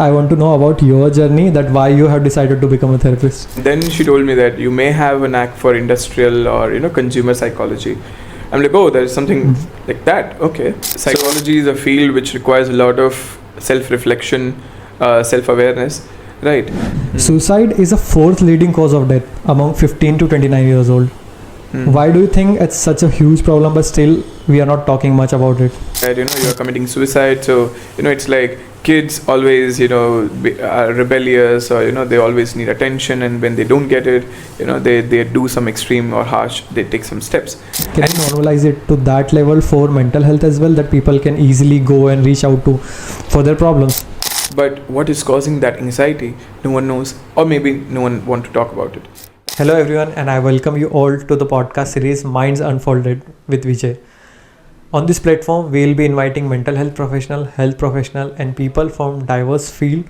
I want to know about your journey, that why you have decided to become a therapist. Then she told me that you may have a knack for industrial or consumer psychology. I'm like, oh, there's something like that. Okay. Psychology is a field which requires a lot of self-reflection, self-awareness, right? Suicide is a fourth leading cause of death among 15 to 29 years old. Why do you think it's such a huge problem, but still we are not talking much about it? That you're committing suicide, so it's like kids always are rebellious, or they always need attention, and when they don't get it, they do some extreme or harsh, they take some steps. Can you normalize it to that level for mental health as well, that people can easily go and reach out to for their problems? But what is causing that anxiety? No one knows, or maybe no one want to talk about it. Hello everyone, and I welcome you all to the podcast series Minds Unfolded with Vijay. On this platform, we will be inviting mental health professional and people from diverse fields.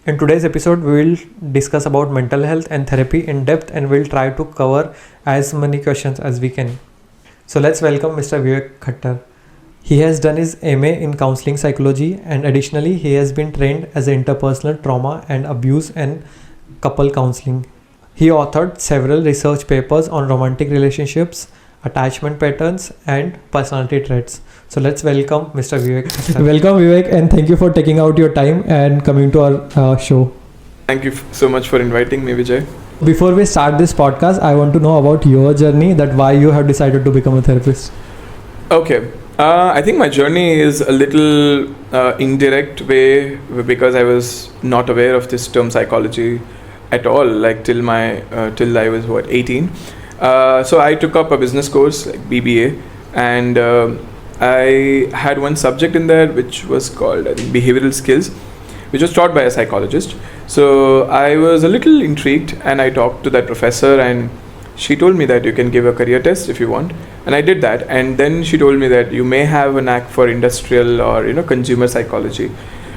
In today's episode, we will discuss about mental health and therapy in depth, and we'll try to cover as many questions as we can. So let's welcome Mr. Vivek Khattar. He has done his MA in counseling psychology, and additionally he has been trained as an interpersonal trauma and abuse and couple counseling. He authored several research papers on romantic relationships, attachment patterns, and personality traits. So let's welcome Mr. Vivek. Welcome Vivek, and thank you for taking out your time and coming to our show. Thank you so much for inviting me, Vijay. Before we start this podcast, I want to know about your journey, that why you have decided to become a therapist. Okay. I think my journey is a little indirect way, because I was not aware of this term psychology at all, like till I was 18. So I took up a business course, like BBA, and I had one subject in there which was called, I think, behavioral skills, which was taught by a psychologist. So I was a little intrigued, and I talked to that professor, and she told me that you can give a career test if you want, and I did that. And then she told me that you may have a knack for industrial or consumer psychology.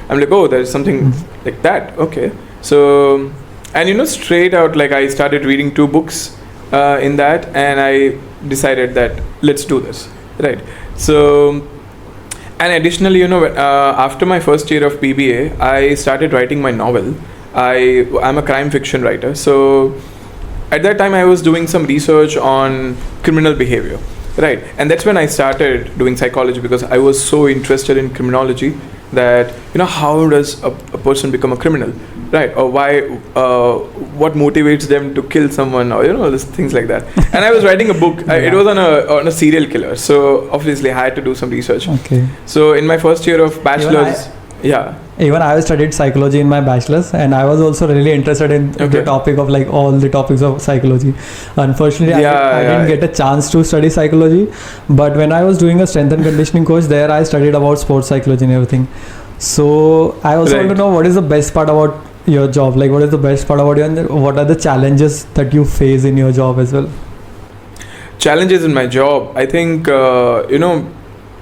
I'm like, oh, there's something like that. Okay. So, and straight out, like, I started reading 2 books in that, and I decided that let's do this, right? So, and additionally, after my first year of BBA, I started writing my novel. I'm a crime fiction writer, so at that time I was doing some research on criminal behavior, right? And that's when I started doing psychology, because I was so interested in criminology, that how does a person become a criminal, right? Or why, what motivates them to kill someone, or things like that. And I was writing a book. It was on a serial killer, so obviously I had to do some research. Okay. So in my first year of bachelor's, even I studied psychology in my bachelor's, and I was also really interested in the topic of, like, all the topics of psychology. Unfortunately, I didn't get a chance to study psychology, but when I was doing a strength and conditioning course, there I studied about sports psychology and everything. So I also want to know, what is the best part about your job? Like, what is the best part about you, and what are the challenges that you face in your job as well? Challenges in my job, I think,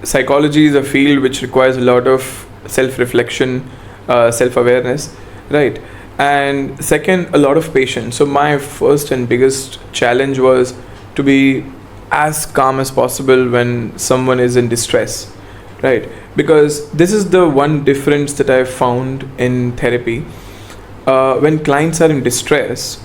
psychology is a field which requires a lot of self-reflection, self-awareness, right? And second, a lot of patience. So my first and biggest challenge was to be as calm as possible when someone is in distress, right? Because this is the one difference that I've found in therapy. When clients are in distress,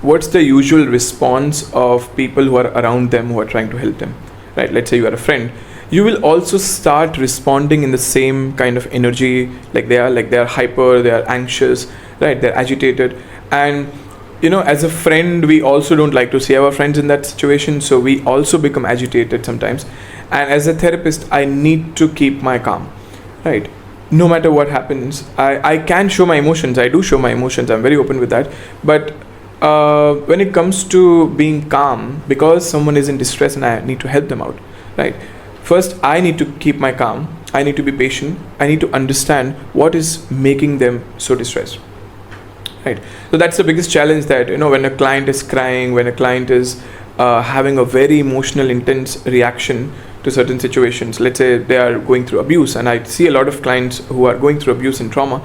what's the usual response of people who are around them, who are trying to help them, right? Let's say you are a friend. You will also start responding in the same kind of energy, like they are hyper, they are anxious, right? They're agitated. And as a friend, we also don't like to see our friends in that situation, so we also become agitated sometimes. And as a therapist, I need to keep my calm, right? No matter what happens, I can show my emotions. I do show my emotions. I'm very open with that. But when it comes to being calm, because someone is in distress and I need to help them out, right? First, I need to keep my calm. I need to be patient. I need to understand what is making them so distressed, right? So that's the biggest challenge, that when a client is crying, when a client is having a very emotional, intense reaction to certain situations. Let's say they are going through abuse, and I see a lot of clients who are going through abuse and trauma.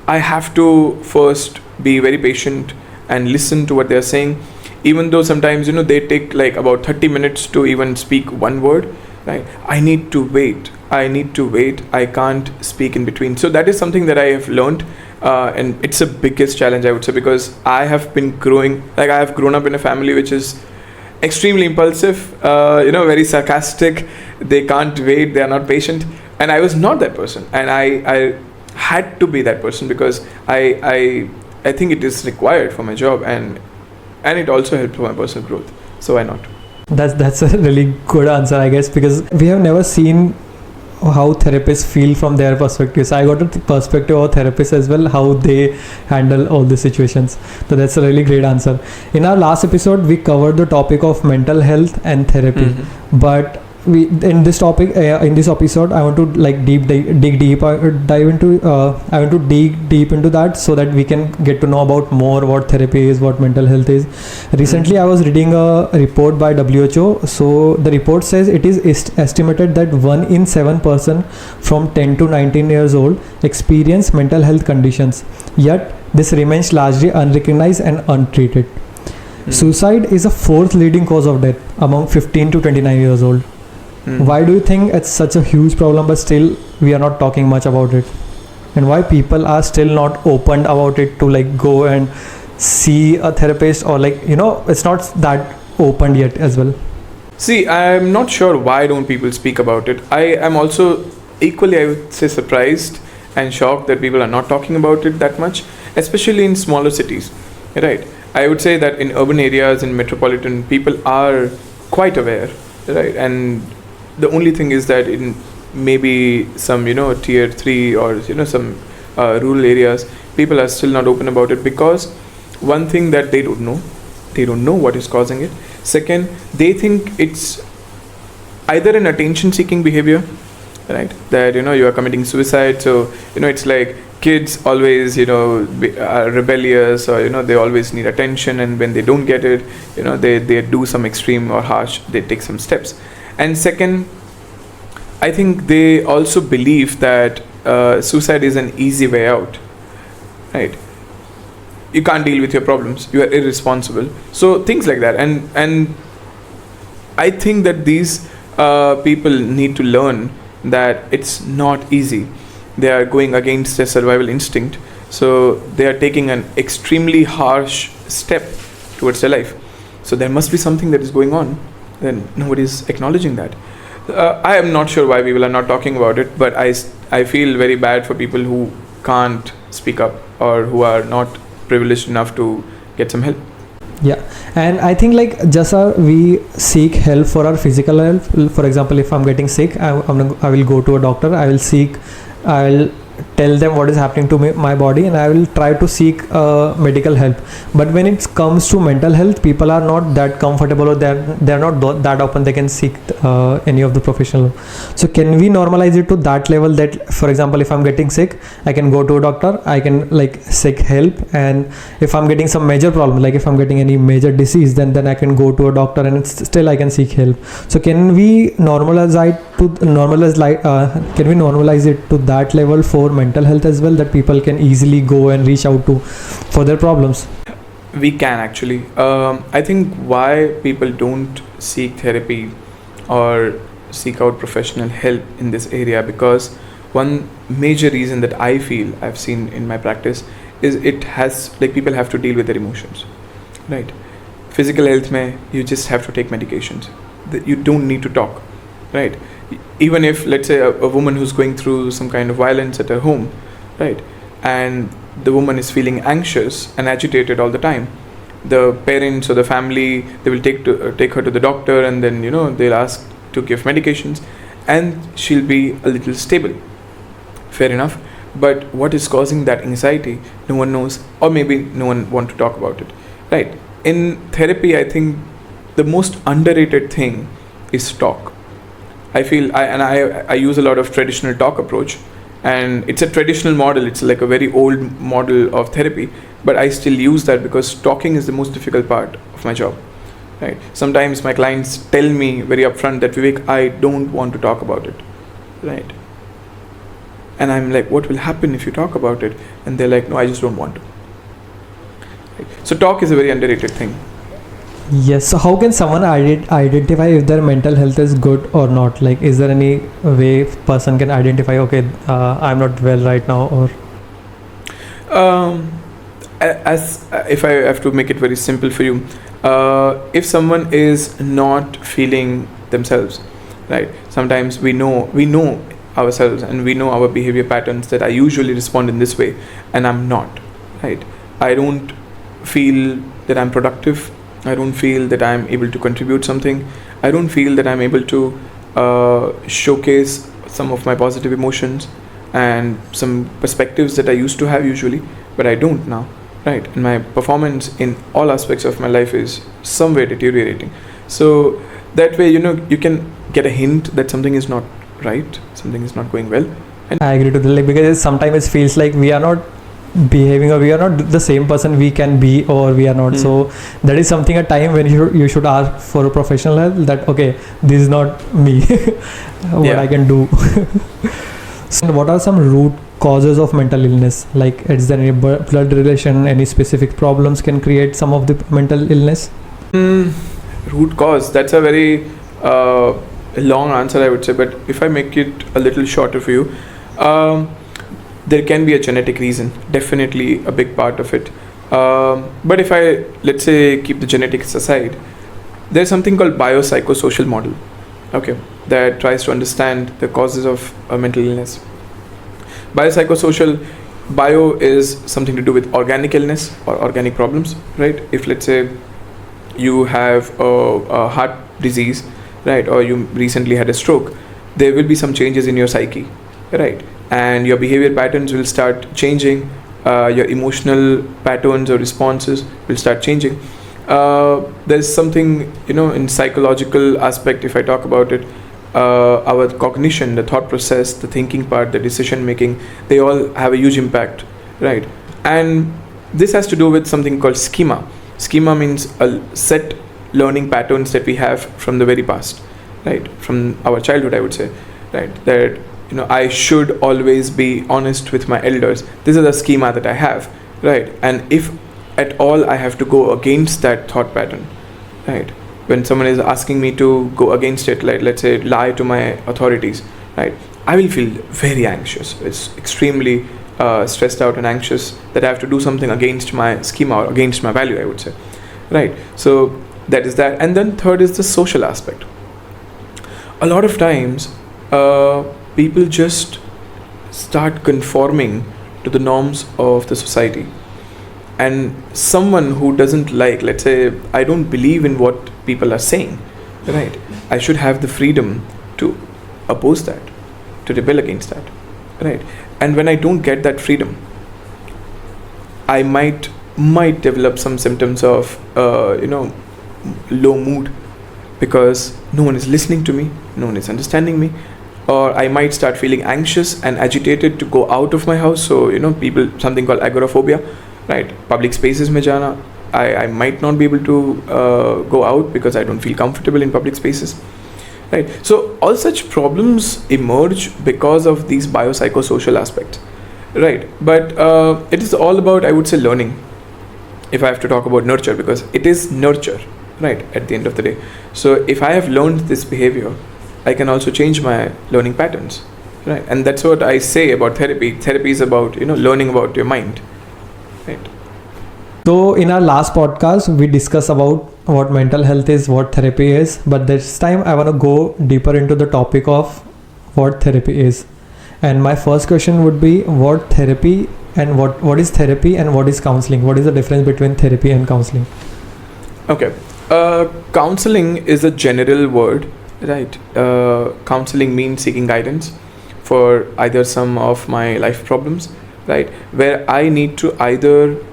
I have to first be very patient and listen to what they are saying, even though sometimes they take like about 30 minutes to even speak one word, right? I need to wait I need to wait. I can't speak in between. So that is something that I have learned, and it's the biggest challenge, I would say, because I have been I have grown up in a family which is extremely impulsive, very sarcastic. They can't wait. They are not patient, and I was not that person, and I had to be that person because I think it is required for my job, and it also helped for my personal growth. So why not? That's a really good answer, I guess, because we have never seen how therapists feel from their perspective. So I got a perspective of therapists as well, how they handle all the situations. So that's a really great answer. In our last episode, we covered the topic of mental health and therapy, but we in this topic in this episode I want to like dig deep I want to dig deep into that so that we can get to know about more what therapy is, what mental health is. Recently I was reading a report by WHO. So the report says it is estimated that 1 in 7 person from 10 to 19 years old experience mental health conditions, yet this remains largely unrecognized and untreated. Suicide is a fourth leading cause of death among 15 to 29 years old. Why do you think it's such a huge problem, but still we are not talking much about it? And why people are still not open about it to like go and see a therapist, or like, it's not that open yet as well? See, I'm not sure why don't people speak about it. I am also equally, I would say, surprised and shocked that people are not talking about it that much, especially in smaller cities, right? I would say that in urban areas, in metropolitan, people are quite aware, right? And the only thing is that in maybe some tier 3 or some rural areas, people are still not open about it because one thing that they don't know what is causing it. Second, they think it's either an attention seeking behavior, right? That you are committing suicide, so it's like kids always are rebellious, or they always need attention, and when they don't get it, they do some extreme or harsh, they take some steps. And second, I think they also believe that suicide is an easy way out, right? You can't deal with your problems, you are irresponsible, so things like that. And I think that these people need to learn that it's not easy. They are going against their survival instinct, so they are taking an extremely harsh step towards their life. So there must be something that is going on, then nobody is acknowledging that. I am not sure why people are not talking about it, but I feel very bad for people who can't speak up or who are not privileged enough to get some help. Yeah, and I think like just we seek help for our physical health. For example, if I'm getting sick, I will go to a doctor. I'll tell them what is happening to my body, and I will try to seek medical help. But when it comes to mental health, people are not that comfortable, or they're not that open they can seek any of the professional. So can we normalize it to that level that, for example, if I'm getting sick, I can go to a doctor, I can like seek help, and if I'm getting some major problem, like if I'm getting any major disease, then I can go to a doctor and still I can seek help. So can we normalize it to that level for mental health as well, that people can easily go and reach out to for their problems? We can actually. I think why people don't seek therapy or seek out professional help in this area, because one major reason that I feel I've seen in my practice is it has like people have to deal with their emotions, right? Physical health mein you just have to take medications. You don't need to talk, right? Even if, let's say, a woman who's going through some kind of violence at her home, right, and the woman is feeling anxious and agitated all the time, the parents or the family, they will take her to the doctor, and then they'll ask to give medications, and she'll be a little stable. Fair enough. But what is causing that anxiety, no one knows, or maybe no one want to talk about it, right? In therapy, I think the most underrated thing is talk. I feel I use a lot of traditional talk approach, and it's a traditional model. It's like a very old model of therapy, but I still use that because talking is the most difficult part of my job, right? Sometimes my clients tell me very upfront that, Vivek, I don't want to talk about it, right? And I'm like, what will happen if you talk about it? And they're like, no, I just don't want to. Right? So talk is a very underrated thing. Yes. So how can someone identify if their mental health is good or not? Like, is there any way person can identify? Okay, I'm not well right now, or Um, as if I have to make it very simple for you, if someone is not feeling themselves, right? Sometimes we know ourselves and we know our behavior patterns that I usually respond in this way, and I'm not, right? I don't feel that I'm productive. I don't feel that I'm able to contribute something. I don't feel that I'm able to showcase some of my positive emotions and some perspectives that I used to have usually, but I don't now, right? And my performance in all aspects of my life is somewhere deteriorating. So that way, you can get a hint that something is not right, something is not going well. And I agree to that. Like, because sometimes it feels like we are not behaving, or we are not the same person we can be, or we are not. So that is something, a time when you should ask for a professional help, that okay, this is not me. What Yeah. I can do. So what are some root causes of mental illness? Like, is there any blood relation, any specific problems can create some of the mental illness? Root cause, that's a very long answer, I would say, but if I make it a little shorter for you, there can be a genetic reason, definitely a big part of it. But if I, let's say, keep the genetics aside, there's something called biopsychosocial model, okay, that tries to understand the causes of mental illness. Biopsychosocial, bio is something to do with organic illness or organic problems, right? If, let's say, you have a heart disease, right, or you recently had a stroke, there will be some changes in your psyche, right, and your behavior patterns will start changing, your emotional patterns or responses will start changing. There's something, in psychological aspect, if I talk about it, our cognition, the thought process, the thinking part, the decision making, they all have a huge impact, right? And this has to do with something called schema. Schema means a set learning patterns that we have from the very past, right? From our childhood, I would say, right? That, I should always be honest with my elders. This is the schema that I have, right? And if at all I have to go against that thought pattern, right? When someone is asking me to go against it, like, let's say, lie to my authorities, right, I will feel very anxious. It's extremely stressed out and anxious that I have to do something against my schema or against my value, I would say, right? So that is that. And then third is the social aspect. A lot of times people just start conforming to the norms of the society, and someone who doesn't like, let's say, I don't believe in what people are saying, right, I should have the freedom to oppose that, to rebel against that, right? And when I don't get that freedom, I might develop some symptoms of low mood, because no one is listening to me, no one is understanding me, or I might start feeling anxious and agitated to go out of my house. So people, something called agoraphobia, right? Public spaces mein jana, I might not be able to go out because I don't feel comfortable in public spaces, right? So all such problems emerge because of these biopsychosocial aspects, right? But it is all about, I would say, learning, if I have to talk about nurture, because it is nurture, right, at the end of the day. So if I have learned this behavior, I can also change my learning patterns, right? And that's what I say about therapy. Therapy is about learning about your mind, right? So in our last podcast, we discussed about what mental health is, what therapy is, but this time I want to go deeper into the topic of what therapy is. And my first question would be, what therapy and what is therapy and what is counseling? What is the difference between therapy and counseling? Okay. Counseling is a general word, right? Counseling means seeking guidance for either some of my life problems, right, where I need to either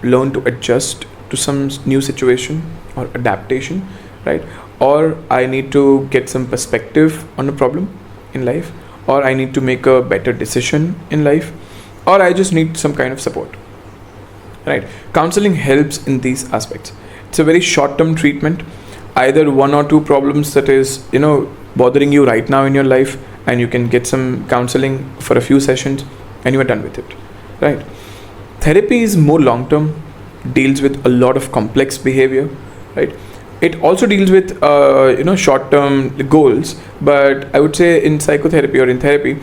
learn to adjust to some new situation or adaptation, right, or I need to get some perspective on a problem in life, or I need to make a better decision in life, or I just need some kind of support, right? Counseling helps in these aspects. It's a very short-term treatment, either one or two problems that is bothering you right now in your life, and you can get some counseling for a few sessions and you are done with it, right? Therapy is more long-term, deals with a lot of complex behavior, right? it also deals with short-term goals. But I would say in psychotherapy or in therapy,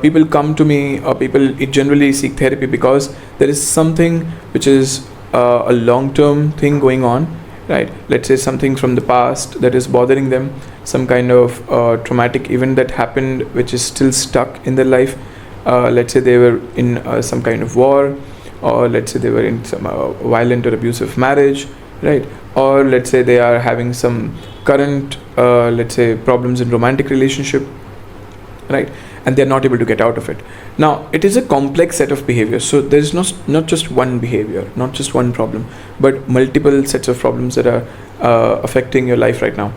people come to me, or people generally seek therapy because there is something which is a long-term thing going on, right? Let's say something from the past that is bothering them, some kind of traumatic event that happened which is still stuck in their life. Let's say they were in some kind of war, or let's say they were in some violent or abusive marriage, right? Or let's say they are having some current let's say problems in romantic relationship, right? And they're not able to get out of it. Now it is a complex set of behaviors, so there is not just one behavior, not just one problem, but multiple sets of problems that are affecting your life right now.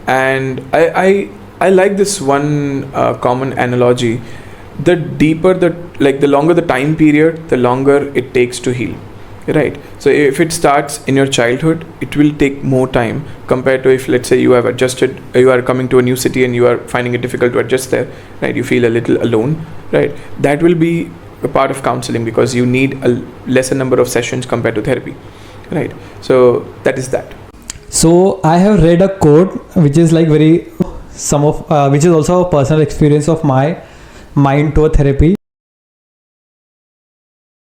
And I like this one common analogy: the deeper the longer the time period, the longer it takes to heal, right? So if it starts in your childhood, it will take more time compared to if, let's say, you are coming to a new city and you are finding it difficult to adjust there, right? You feel a little alone, right? That will be a part of counseling, because you need a lesser number of sessions compared to therapy, right? So that is that. So I have read a quote which is like which is also a personal experience of mine to a therapy.